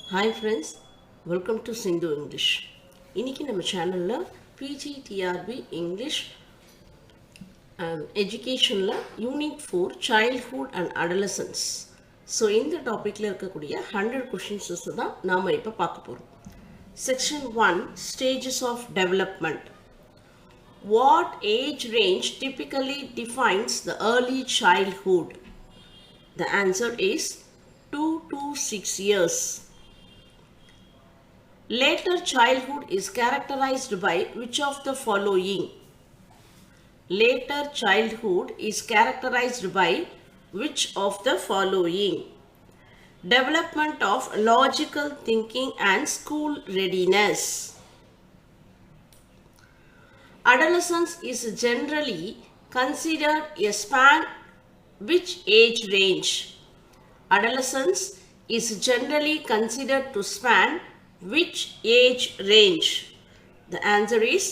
Hi friends, welcome to Sindhu English. இன்னைக்கு நம்ம சேனல்ல PG TRB English Educationல Unit 4 Childhood and Adolescence. So இந்த டாபிக்ல இருக்கக்கூடிய 100 questions தான் நாம இப்போ பார்க்க போறோம். Section 1 Stages of Development. What age range typically defines the early childhood? The answer is 2 to 6 years. Later childhood is characterized by which of the following? Later childhood is characterized by which of the following? Development of logical thinking and school readiness. Adolescence is generally considered a span which age range? Adolescence is generally considered to span which age range? The answer is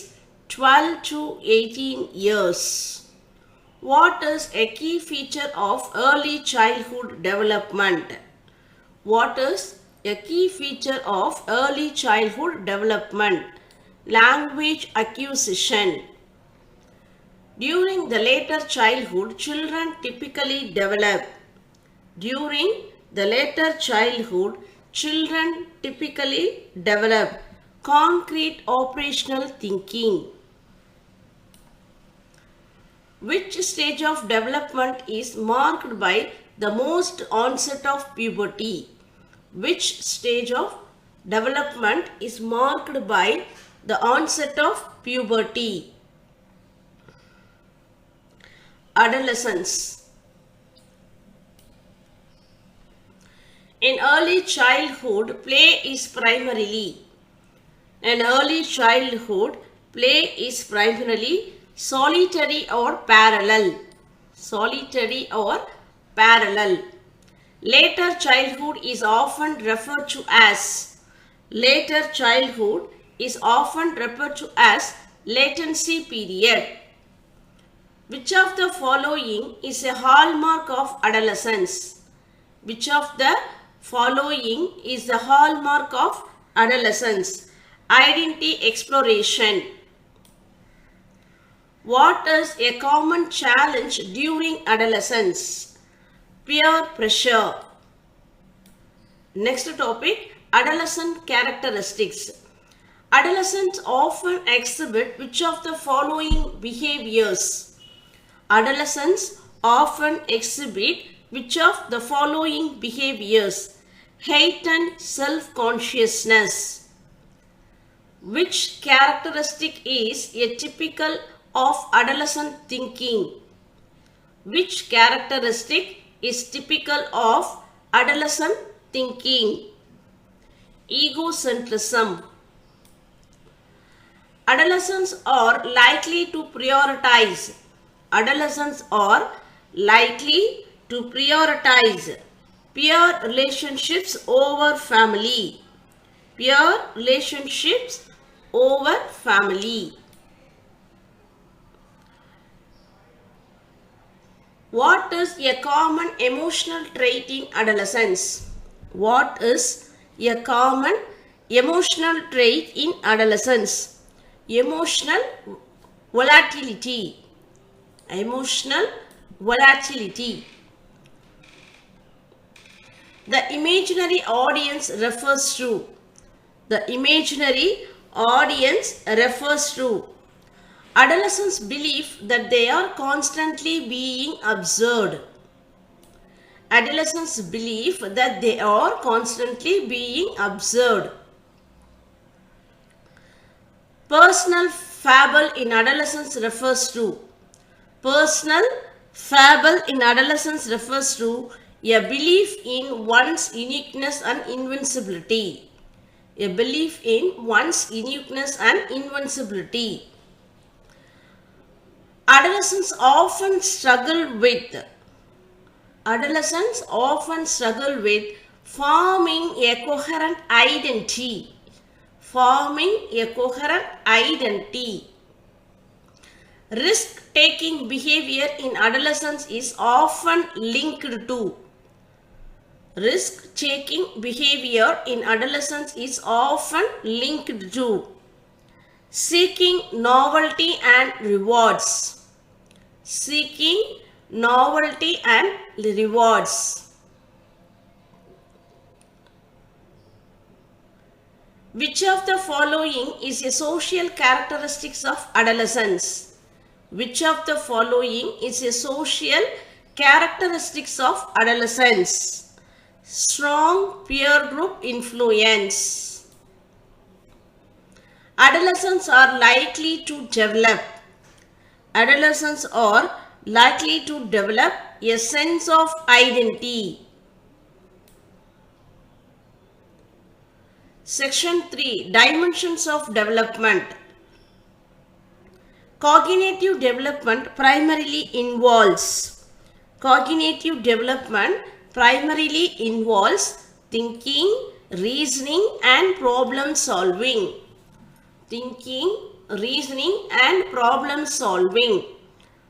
12 to 18 years. What is a key feature of early childhood development? What is a key feature of early childhood development? Language acquisition. During the later childhood, children typically develop. During the later childhood, children typically develop concrete operational thinking. Which stage of development is marked by the most onset of puberty? Which stage of development is marked by the onset of puberty? Adolescence. In early childhood, play is primarily solitary or parallel. Later childhood is often referred to as latency period. Which of the following is a hallmark of adolescence? Which of the following is the hallmark of adolescence? Identity exploration. What is a common challenge during adolescence? Peer pressure. Next topic, adolescent characteristics. Adolescents often exhibit which of the following behaviors? Adolescents often exhibit which of the following behaviors? Heightened self-consciousness. Which characteristic is a typical of adolescent thinking? Which characteristic is typical of adolescent thinking? Egocentrism. Adolescents are likely to prioritize peer relationships over family. What is a common emotional trait in adolescence? What is a common emotional trait in adolescence? Emotional volatility. The imaginary audience refers to adolescents' belief that they are constantly being observed. Personal fable in adolescence refers to a belief in one's uniqueness and invincibility. Adolescents often struggle with forming a coherent identity. Risk-taking behavior in adolescence is often linked to Risk-taking behavior in adolescence is often linked to seeking novelty and rewards. Seeking novelty and rewards. Which of the following is a social characteristics of adolescence? Which of the following is a social characteristics of adolescence? Strong peer group influence. Adolescents are likely to develop. Adolescents are likely to develop a sense of identity. Section 3. Dimensions of development. Cognitive development primarily involves thinking, reasoning and problem solving.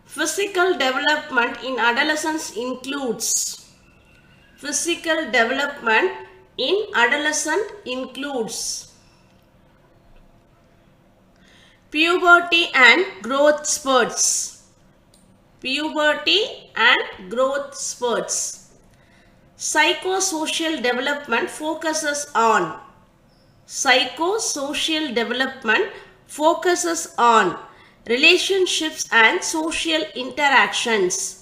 Physical development in adolescence includes puberty and growth spurts. Psychosocial development focuses on relationships and social interactions.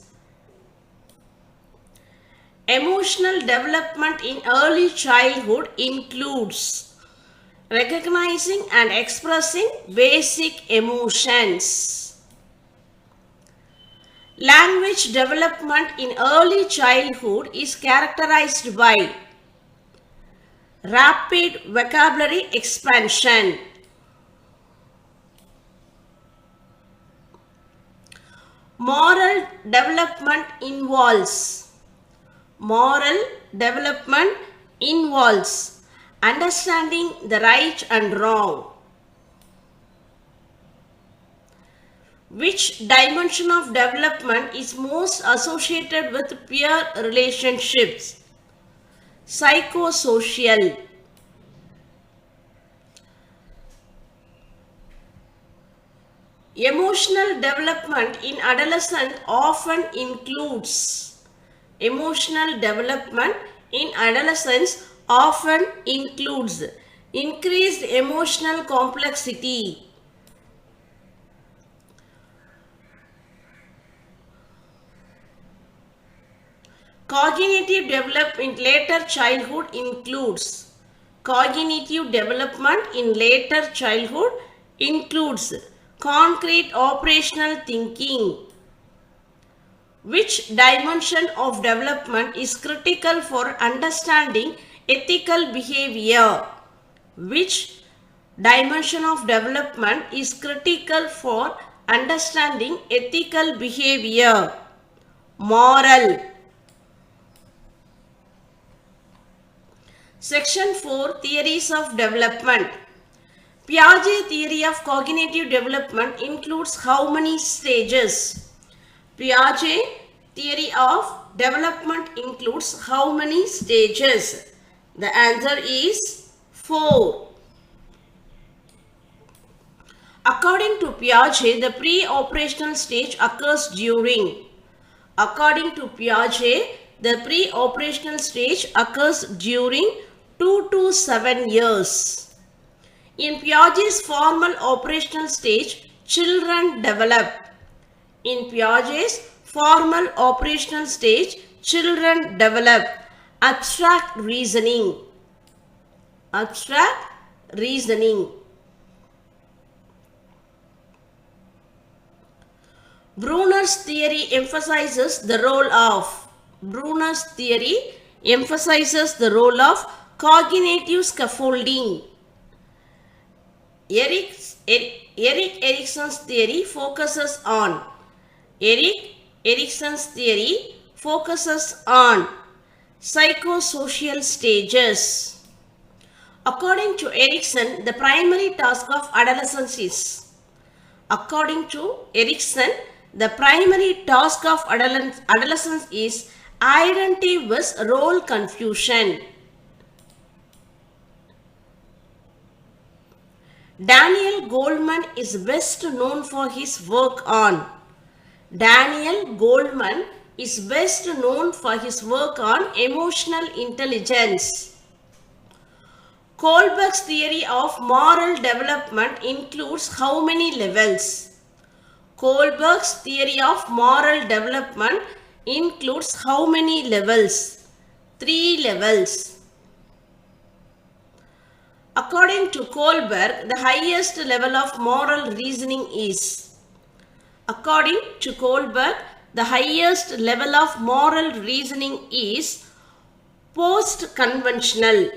Emotional development in early childhood includes recognizing and expressing basic emotions. Language development in early childhood is characterized by rapid vocabulary expansion. Moral development involves understanding the right and wrong. Which dimension of development is most associated with peer relationships? Psychosocial. Emotional development in adolescence often includes increased emotional complexity, cognitive development in later childhood includes concrete operational thinking. Which dimension of development is critical for understanding ethical behavior? Which dimension of development is critical for understanding ethical behavior? Moral. Section 4. Theories of development. Piaget theory of cognitive development includes how many stages? Piaget theory of development includes how many stages? The answer is 4. According to Piaget, the pre-operational stage occurs during. 2 to 7 years. In Piaget's formal operational stage, children develop. Abstract reasoning. Bruner's theory emphasizes the role of cognitive scaffolding. Erik Erikson's theory focuses on psychosocial stages. According to Erikson, the primary task of adolescence is adolescence is Identity with role confusion. Daniel Goleman is best known for his work on. Daniel Goleman is best known for his work on emotional intelligence. Kohlberg's theory of moral development includes how many levels? Kohlberg's theory of moral development includes how many levels? 3 levels. According to Kohlberg, the highest level of moral reasoning is. According to Kohlberg, the highest level of moral reasoning is post-conventional.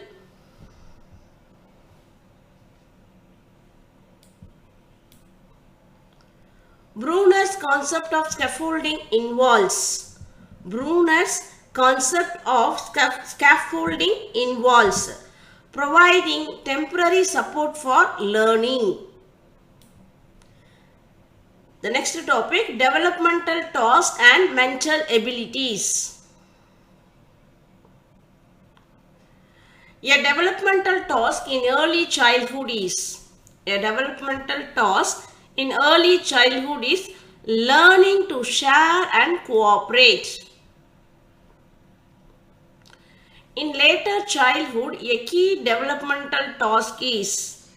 Bruner's concept of scaffolding involves. Bruner's concept of scaffolding involves providing temporary support for learning. The next topic, developmental tasks and mental abilities. A developmental task in early childhood is. A developmental task in early childhood is learning to share and cooperate. In later childhood, a key developmental task is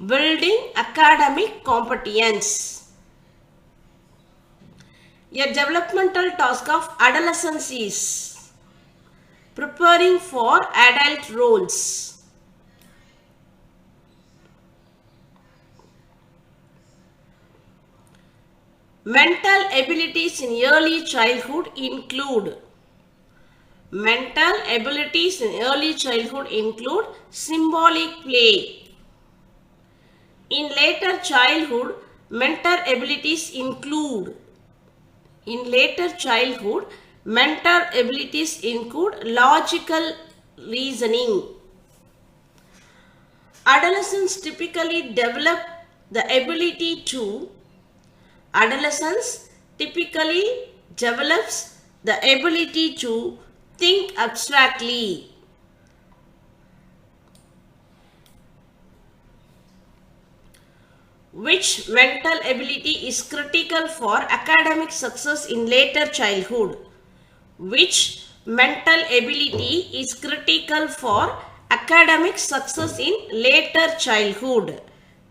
building academic competence. A developmental task of adolescence is preparing for adult roles. Mental abilities in early childhood include. Mental abilities in early childhood include symbolic play. In later childhood, mental abilities include. In later childhood, mental abilities include logical reasoning. Adolescents typically develop the ability to. Adolescence typically develops the ability to think abstractly. Which mental ability is critical for academic success in later childhood? Which mental ability is critical for academic success in later childhood?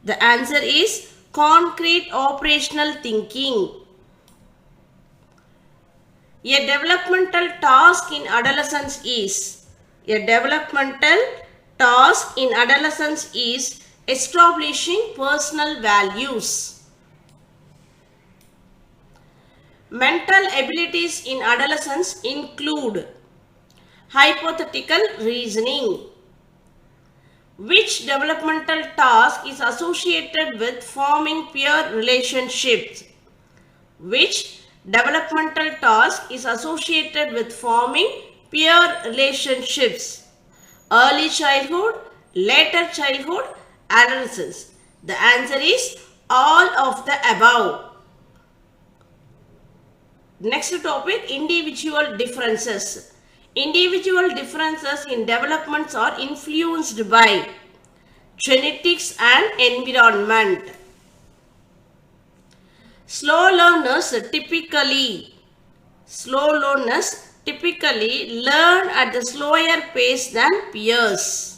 The answer is concrete operational thinking. A developmental task in adolescence is. A developmental task in adolescence is establishing personal values. Mental abilities in adolescence include hypothetical reasoning. Which developmental task is associated with forming peer relationships? Which developmental task is associated with forming peer relationships? Early childhood, later childhood, adolescence. The answer is all of the above. Next topic, individual differences. Individual differences in developments are influenced by genetics and environment. Slow learners typically learn at a slower pace than peers.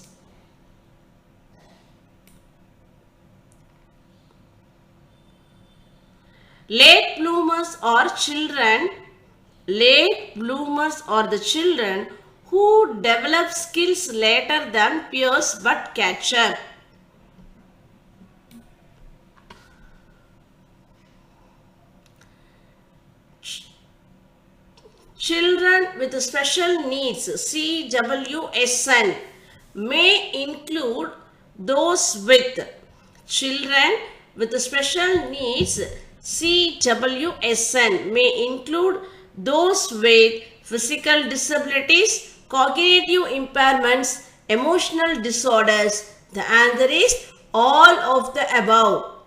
Late bloomers are the children who develop skills later than peers but catch up. Children with special needs, CWSN, may include those with. Children with special needs, CWSN, may include those with physical disabilities, cognitive impairments, emotional disorders. The answer is all of the above.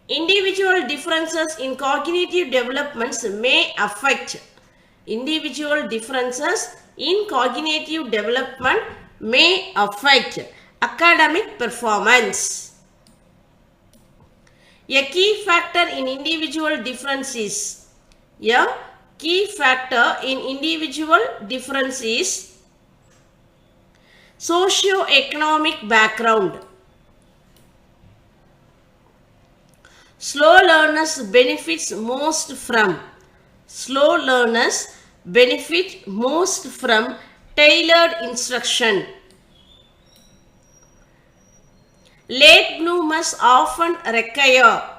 Individual differences in cognitive developments may affect Individual differences in cognitive development may affect academic performance. A key factor in individual differences. A key factor in individual difference is socio-economic background. Slow learners benefit most from tailored instruction. Late bloomers often require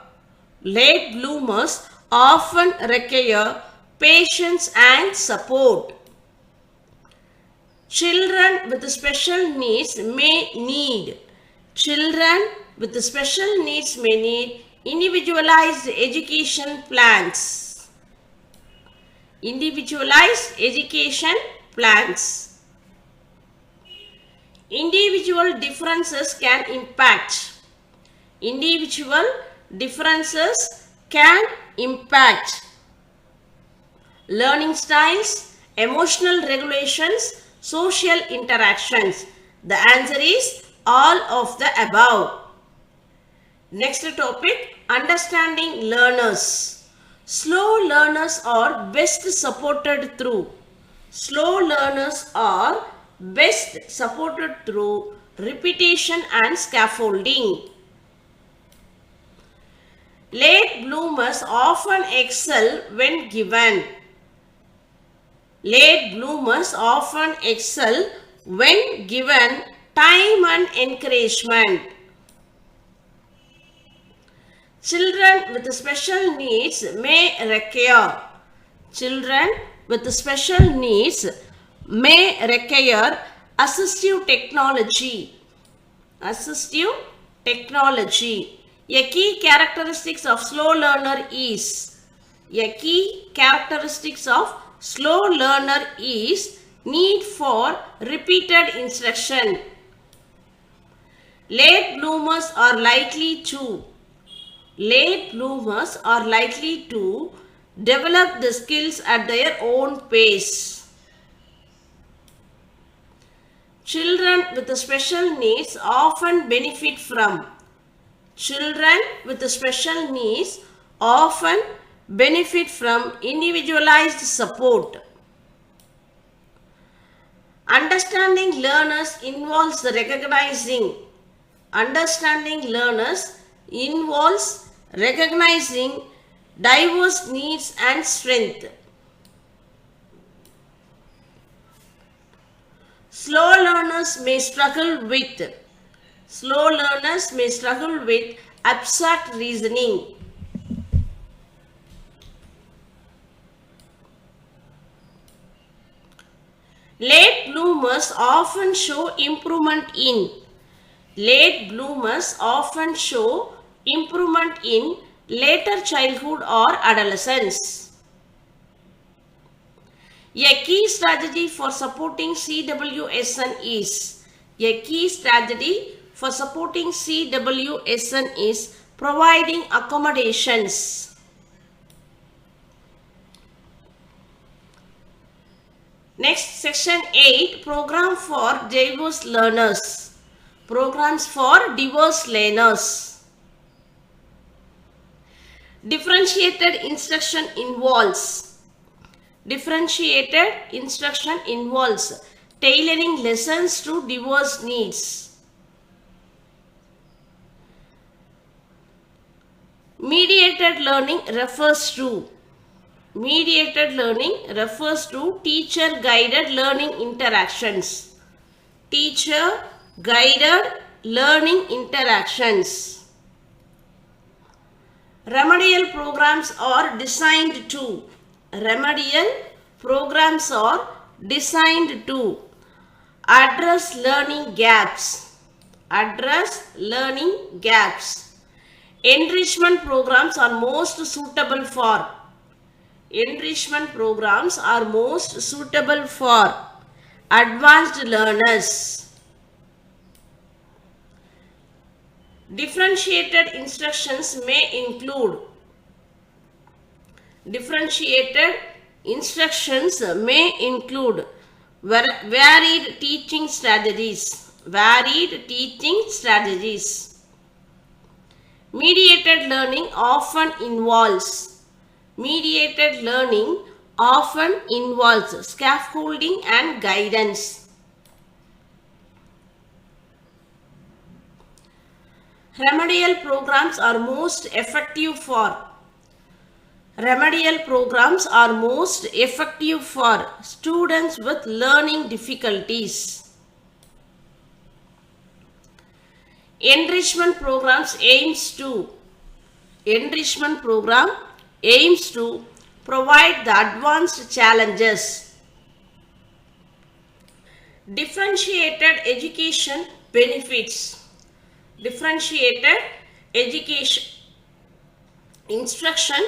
patience and support. Children with special needs may need individualized education plans. Individual differences can impact learning styles, emotional regulations, social interactions. The answer is all of the above. Next topic, understanding learners. Slow learners are best supported through repetition and scaffolding. Late bloomers often excel when given time and encouragement. Children with special needs may require assistive technology. A key characteristics of slow learner is need for repeated instruction. Late bloomers are likely to develop the skills at their own pace. Children with special needs often benefit from individualized support. Understanding learners involves recognizing diverse needs and strength. Slow learners may struggle with abstract reasoning. Late bloomers often show improvement in later childhood or adolescence. A key strategy for supporting CWSN is providing accommodations. Next, section 8, programs for diverse learners. Differentiated instruction involves tailoring lessons to diverse needs. Mediated learning refers to teacher-guided learning interactions. Remedial programs are designed to address learning gaps. Enrichment programs are most suitable for advanced learners. Differentiated instructions may include Instructions may include varied teaching strategies. Varied teaching strategies. Mediated learning often involves scaffolding and guidance. Remedial programs are most effective for students with learning difficulties. Enrichment program aims to provide the advanced challenges. Differentiated education benefits. Differentiated education instruction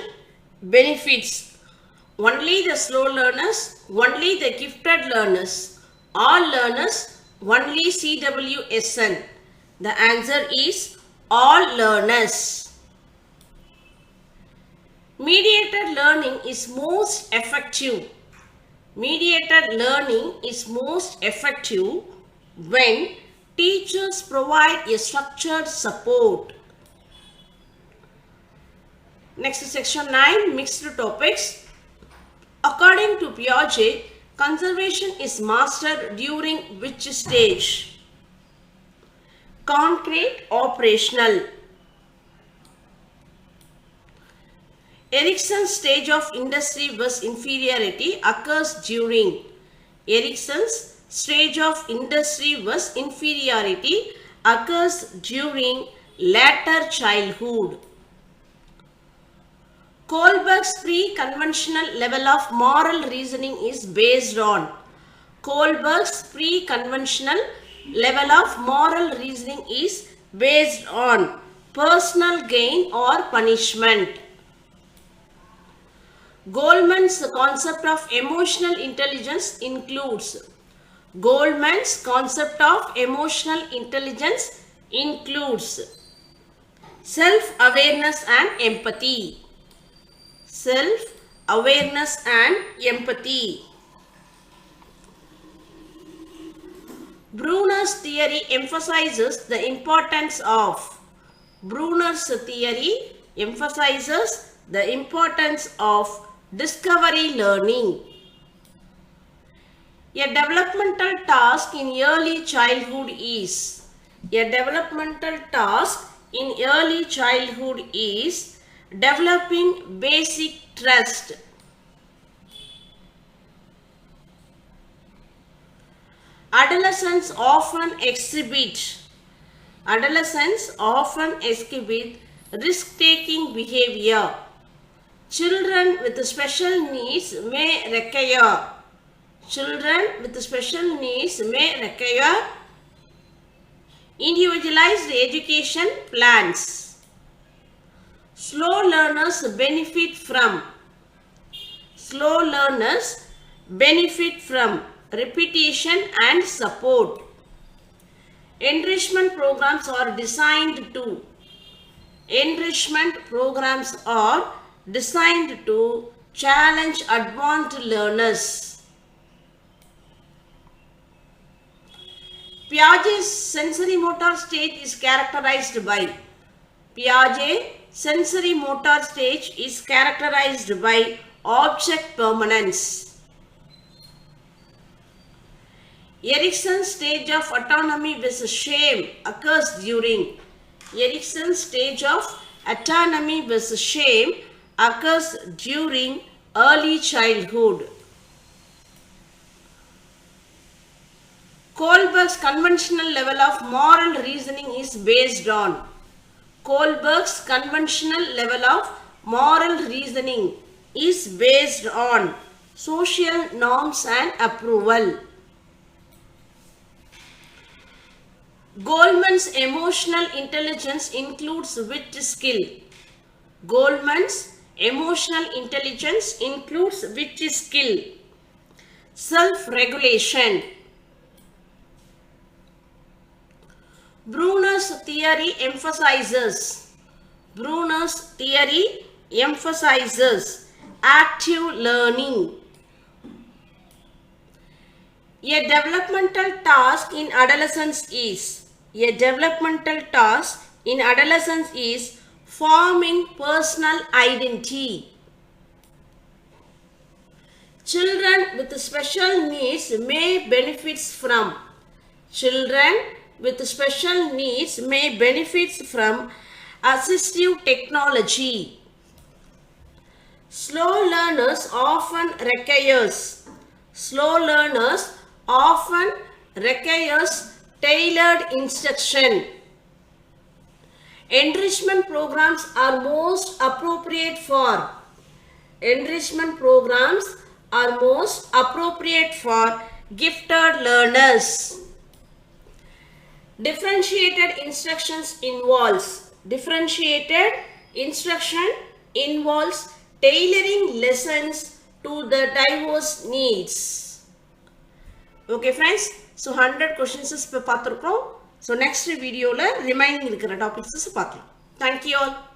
benefits only the slow learners, only the gifted learners, all learners, only CWSN. The answer is all learners. Mediated learning is most effective. Mediated learning is most effective when teachers provide a structured support. Next, section 9, mixed topics. According to Piaget, conservation is mastered during which stage? Concrete operational. Erickson's stage of industry bus inferiority occurs during. Erickson's stage of industry bus inferiority occurs during later childhood. Kohlberg's pre-conventional level of moral reasoning is based on. Kohlberg's pre-conventional level of moral reasoning is based on personal gain or punishment. Goldman's concept of emotional intelligence includes. Goldman's concept of emotional intelligence includes self-awareness and empathy. Self-awareness and empathy. Bruner's theory emphasizes the importance of. Bruner's theory emphasizes the importance of discovery learning. A developmental task in early childhood is. A developmental task in early childhood is developing basic trust. Adolescents often exhibit risk-taking behavior. Children with special needs may require. Individualized education plans. Slow learners benefit from repetition and support. Enrichment programs are designed to challenge advanced learners. Piaget's sensory motor state is characterized by. Object permanence. Erickson's stage of autonomy with shame occurs during. Early childhood. Kohlberg's conventional level of moral reasoning is based on. Social norms and approval. Goldman's emotional intelligence includes which skill? Self-regulation. Bruner's theory emphasizes active learning. A developmental task in adolescence is forming personal identity. Children with special needs may benefit from assistive technology. Slow learners often requires tailored instruction. Enrichment programs are most appropriate for gifted learners. Differentiated instruction involves tailoring lessons to the diverse needs. Okay friends, so 100 questions is பார்த்திருக்கோம். So next video la remaining இருக்கிற topics பார்க்கலாம். Thank you all.